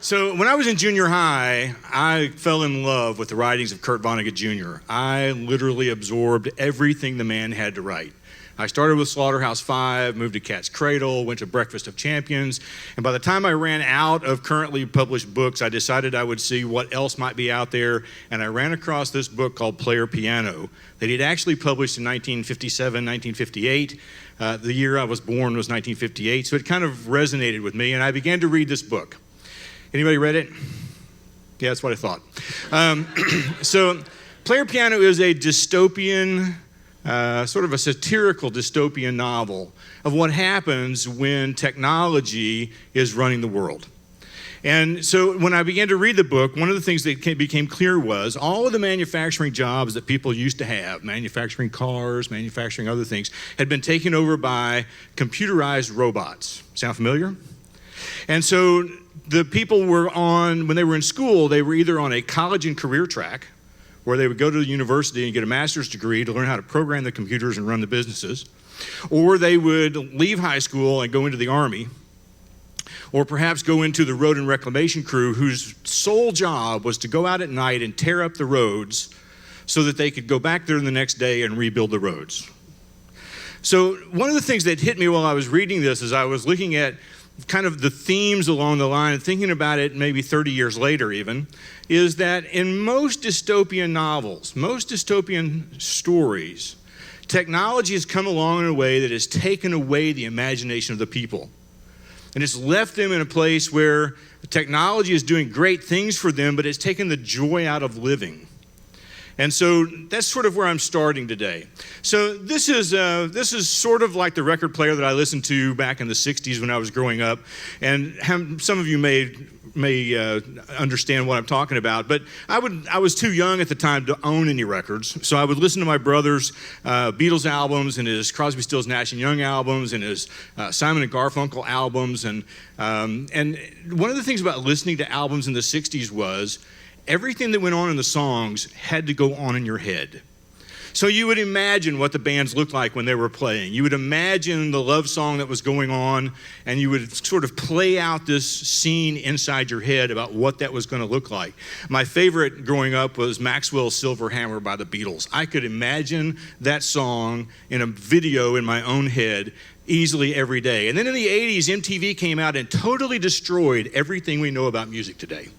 So when I was in junior high, I fell in love with the writings of Kurt Vonnegut Jr. I literally absorbed everything the man had to write. I started with Slaughterhouse-Five, moved to Cat's Cradle, went to Breakfast of Champions, and by the time I ran out of currently published books, I decided I would see what else might be out there, and I ran across this book called Player Piano that he'd actually published in 1957, 1958. The year I was born was 1958, so it kind of resonated with me, and I began to read this book. Anybody read it? Yeah, that's what I thought. So Player Piano is a dystopian, sort of a satirical dystopian novel of what happens when technology is running the world. And so when I began to read the book, one of the things that became clear was all of the manufacturing jobs that people used to have, manufacturing cars, manufacturing other things, had been taken over by computerized robots. Sound familiar? And so the people were when they were in school, they were either on a college and career track, where they would go to the university and get a master's degree to learn how to program the computers and run the businesses, or they would leave high school and go into the Army, or perhaps go into the road and reclamation crew whose sole job was to go out at night and tear up the roads so that they could go back there the next day and rebuild the roads. So one of the things that hit me while I was reading this is I was looking at kind of the themes along the line and thinking about it maybe 30 years later even, is that in most dystopian novels, most dystopian stories, technology has come along in a way that has taken away the imagination of the people. And it's left them in a place where technology is doing great things for them, but it's taken the joy out of living. And so that's sort of where I'm starting today. So this is sort of like the record player that I listened to back in the 60s when I was growing up. And some of you may understand what I'm talking about, but I was too young at the time to own any records. So I would listen to my brother's Beatles albums and his Crosby, Stills, Nash & Young albums and his Simon & Garfunkel albums. And one of the things about listening to albums in the 60s was everything that went on in the songs had to go on in your head. So you would imagine what the bands looked like when they were playing. You would imagine the love song that was going on, and you would sort of play out this scene inside your head about what that was going to look like. My favorite growing up was Maxwell's Silver Hammer by the Beatles. I could imagine that song in a video in my own head easily every day. And then in the 80s, MTV came out and totally destroyed everything we know about music today.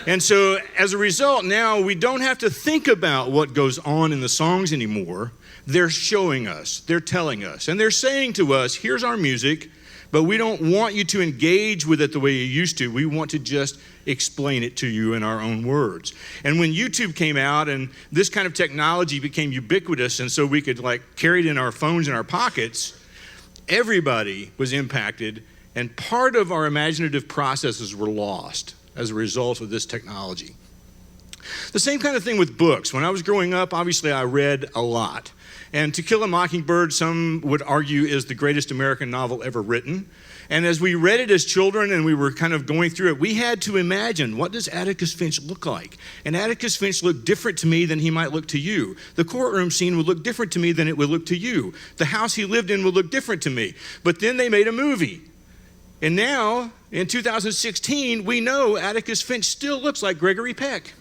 And so as a result, now we don't have to think about what goes on in the songs anymore. They're showing us, they're telling us, and they're saying to us, here's our music, but we don't want you to engage with it the way you used to. We want to just explain it to you in our own words. And when YouTube came out and this kind of technology became ubiquitous, and so we could carry it in our phones in our pockets, everybody was impacted, and part of our imaginative processes were lost as a result of this technology. The same kind of thing with books. When I was growing up, obviously I read a lot. And To Kill a Mockingbird, some would argue, is the greatest American novel ever written. And as we read it as children and we were kind of going through it, we had to imagine, what does Atticus Finch look like? And Atticus Finch looked different to me than he might look to you. The courtroom scene would look different to me than it would look to you. The house he lived in would look different to me. But then they made a movie. And now, in 2016, we know Atticus Finch still looks like Gregory Peck.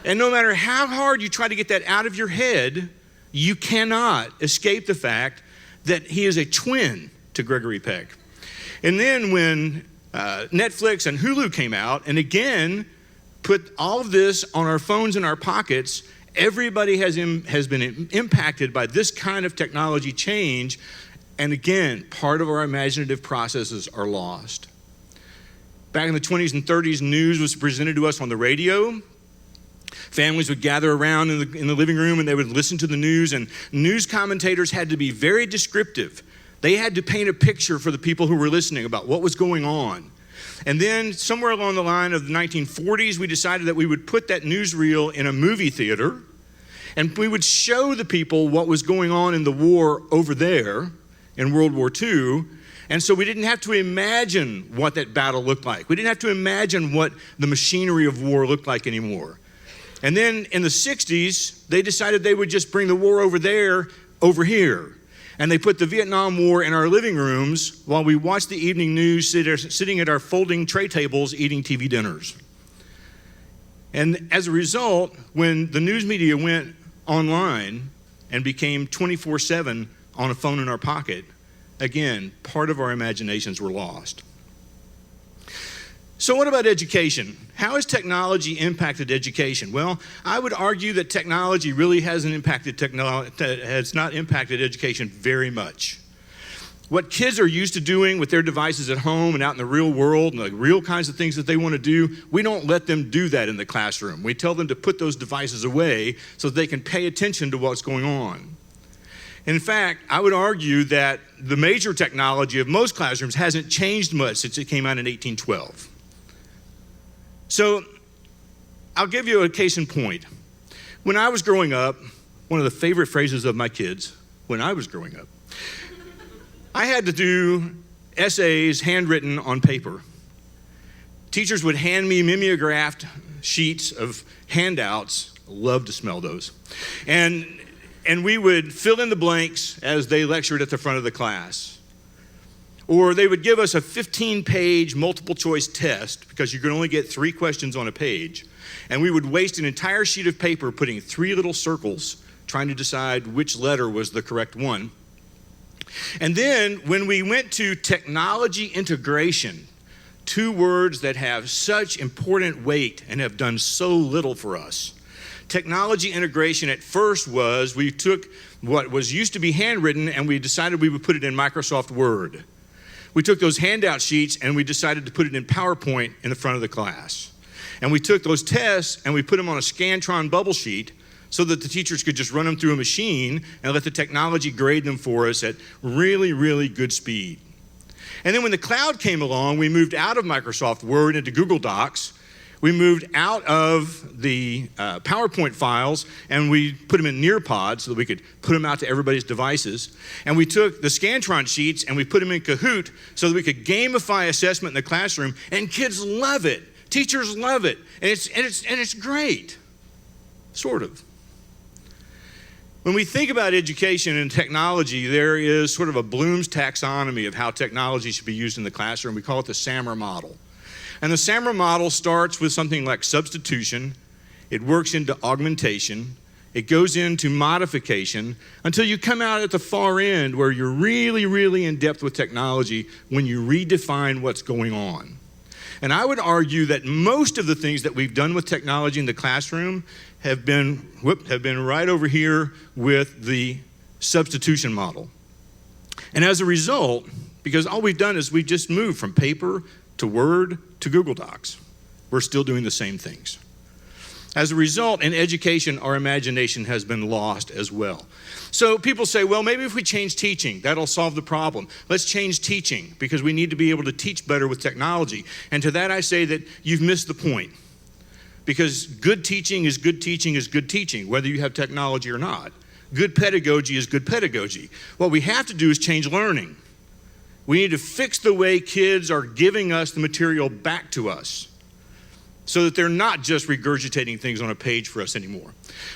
And no matter how hard you try to get that out of your head, you cannot escape the fact that he is a twin to Gregory Peck. And then when Netflix and Hulu came out, and again, put all of this on our phones and our pockets, everybody has been impacted by this kind of technology change. And again, part of our imaginative processes are lost. Back in the 20s and 30s, news was presented to us on the radio. Families would gather around in the living room and they would listen to the news, and news commentators had to be very descriptive. They had to paint a picture for the people who were listening about what was going on. And then somewhere along the line of the 1940s, we decided that we would put that newsreel in a movie theater, and we would show the people what was going on in the war over there in World War II. And so we didn't have to imagine what that battle looked like. We didn't have to imagine what the machinery of war looked like anymore. And then in the 60s, they decided they would just bring the war over there, over here. And they put the Vietnam War in our living rooms while we watched the evening news sitting at our folding tray tables eating TV dinners. And as a result, when the news media went online and became 24/7 on a phone in our pocket, again, part of our imaginations were lost. So what about education? How has technology impacted education? Well, I would argue that technology really has not impacted education very much. What kids are used to doing with their devices at home and out in the real world and the real kinds of things that they want to do, we don't let them do that in the classroom. We tell them to put those devices away so that they can pay attention to what's going on. In fact, I would argue that the major technology of most classrooms hasn't changed much since it came out in 1812. So I'll give you a case in point. When I was growing up, one of the favorite phrases of my kids, when I was growing up, I had to do essays handwritten on paper. Teachers would hand me mimeographed sheets of handouts. Love to smell those. And we would fill in the blanks as they lectured at the front of the class. Or they would give us a 15-page multiple choice test because you could only get 3 questions on a page. And we would waste an entire sheet of paper putting 3 little circles trying to decide which letter was the correct one. And then when we went to technology integration, 2 words that have such important weight and have done so little for us. Technology integration at first was we took what was used to be handwritten and we decided we would put it in Microsoft Word. We took those handout sheets and we decided to put it in PowerPoint in the front of the class. And we took those tests and we put them on a Scantron bubble sheet so that the teachers could just run them through a machine and let the technology grade them for us at really, really good speed. And then when the cloud came along, we moved out of Microsoft Word into Google Docs. We moved out of the PowerPoint files and we put them in Nearpod so that we could put them out to everybody's devices. And we took the Scantron sheets and we put them in Kahoot so that we could gamify assessment in the classroom. And kids love it. Teachers love it. And it's great. Sort of. When we think about education and technology, there is sort of a Bloom's taxonomy of how technology should be used in the classroom. We call it the SAMR model. And the SAMR model starts with something like substitution. It works into augmentation. It goes into modification until you come out at the far end where you're really, really in depth with technology when you redefine what's going on. And I would argue that most of the things that we've done with technology in the classroom have been right over here with the substitution model. And as a result, because all we've done is we've just moved from paper to Word to Google Docs. We're still doing the same things. As a result, in education, our imagination has been lost as well. So people say, well, maybe if we change teaching, that'll solve the problem. Let's change teaching because we need to be able to teach better with technology. And to that I say that you've missed the point. Because good teaching is good teaching is good teaching, whether you have technology or not. Good pedagogy is good pedagogy. What we have to do is change learning. We need to fix the way kids are giving us the material back to us so that they're not just regurgitating things on a page for us anymore.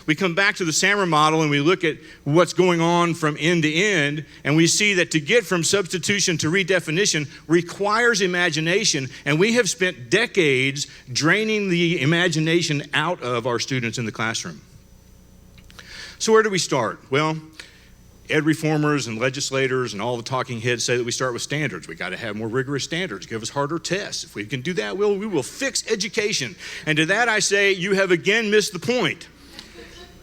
We come back to the SAMR model and we look at what's going on from end to end, and we see that to get from substitution to redefinition requires imagination, and we have spent decades draining the imagination out of our students in the classroom. So where do we start? Well, ed reformers and legislators and all the talking heads say that we start with standards. We got to have more rigorous standards, give us harder tests. If we can do that, we will fix education. And to that I say, you have again missed the point.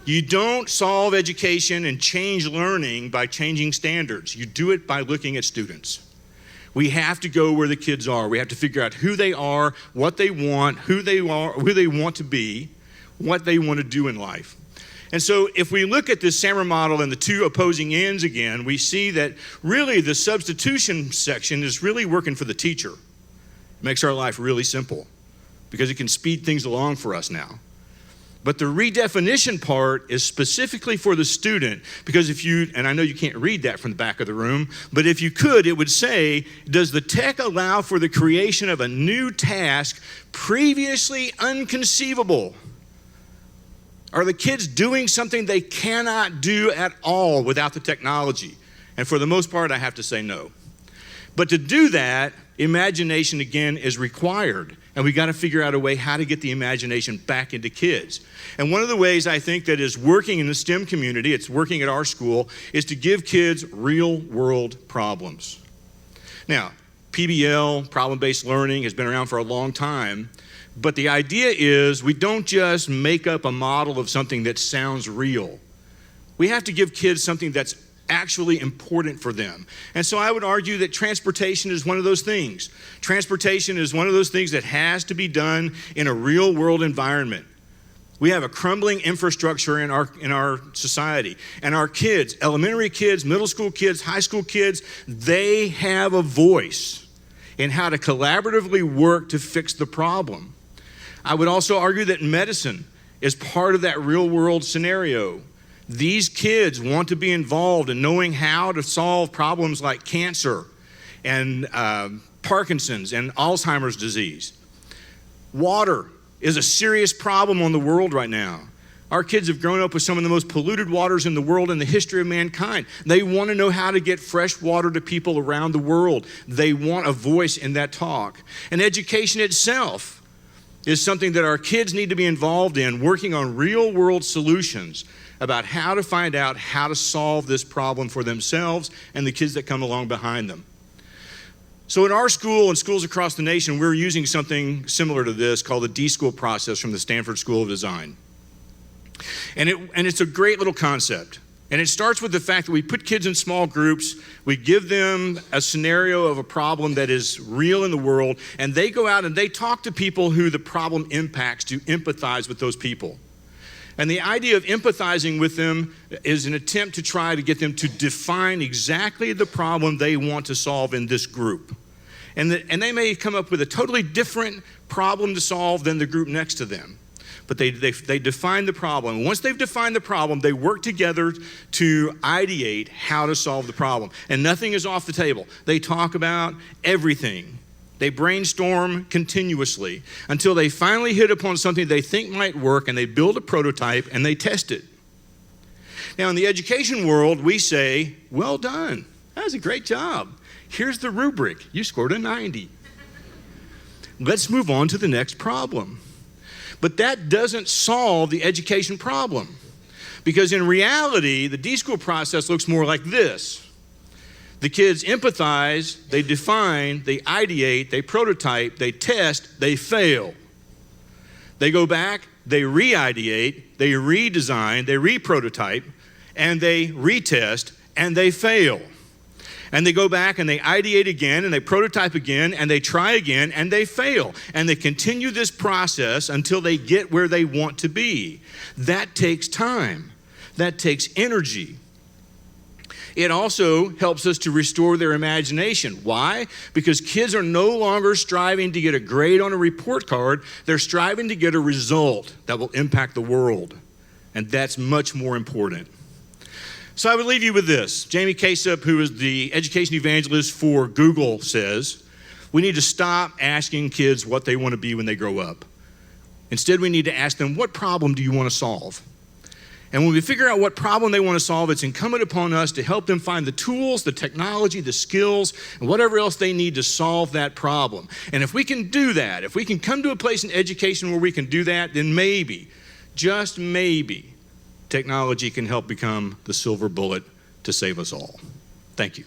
You don't solve education and change learning by changing standards. You do it by looking at students. We have to go where the kids are. We have to figure out who they are, what they want, who they want to be, what they want to do in life. And so if we look at this SAMR model and the 2 opposing ends again, we see that really the substitution section is really working for the teacher. It makes our life really simple because it can speed things along for us now. But the redefinition part is specifically for the student because if you, and I know you can't read that from the back of the room, but if you could, it would say, does the tech allow for the creation of a new task previously unconceivable? Are the kids doing something they cannot do at all without the technology? And for the most part, I have to say no. But to do that, imagination, again, is required. And we got to figure out a way how to get the imagination back into kids. And one of the ways I think that is working in the STEM community, it's working at our school, is to give kids real-world problems. Now, PBL, problem-based learning, has been around for a long time. But the idea is we don't just make up a model of something that sounds real. We have to give kids something that's actually important for them. And so I would argue that transportation is one of those things. Transportation is one of those things that has to be done in a real-world environment. We have a crumbling infrastructure in our society. And our kids, elementary kids, middle school kids, high school kids, they have a voice in how to collaboratively work to fix the problem. I would also argue that medicine is part of that real-world scenario. These kids want to be involved in knowing how to solve problems like cancer and Parkinson's and Alzheimer's disease. Water is a serious problem on the world right now. Our kids have grown up with some of the most polluted waters in the world in the history of mankind. They want to know how to get fresh water to people around the world. They want a voice in that talk. And education itself is something that our kids need to be involved in, working on real-world solutions about how to find out how to solve this problem for themselves and the kids that come along behind them. So in our school and schools across the nation, we're using something similar to this called the D-School process from the Stanford School of Design. And it's a great little concept. And it starts with the fact that we put kids in small groups, we give them a scenario of a problem that is real in the world, and they go out and they talk to people who the problem impacts to empathize with those people. And the idea of empathizing with them is an attempt to try to get them to define exactly the problem they want to solve in this group. And they may come up with a totally different problem to solve than the group next to them. But they define the problem. Once they've defined the problem, they work together to ideate how to solve the problem. And nothing is off the table. They talk about everything. They brainstorm continuously until they finally hit upon something they think might work, and they build a prototype and they test it. Now, in the education world, we say, well done. That was a great job. Here's the rubric. You scored a 90. Let's move on to the next problem. But that doesn't solve the education problem, because in reality, the D-School process looks more like this. The kids empathize, they define, they ideate, they prototype, they test, they fail. They go back, they re-ideate, they redesign, they re-prototype, and they retest, and they fail. And they go back and they ideate again, and they prototype again, and they try again, and they fail. And they continue this process until they get where they want to be. That takes time. That takes energy. It also helps us to restore their imagination. Why? Because kids are no longer striving to get a grade on a report card. They're striving to get a result that will impact the world. And that's much more important. So I would leave you with this. Jamie Kasip, who is the education evangelist for Google, says, we need to stop asking kids what they want to be when they grow up. Instead, we need to ask them, what problem do you want to solve? And when we figure out what problem they want to solve, it's incumbent upon us to help them find the tools, the technology, the skills, and whatever else they need to solve that problem. And if we can do that, if we can come to a place in education where we can do that, then maybe, just maybe, technology can help become the silver bullet to save us all. Thank you.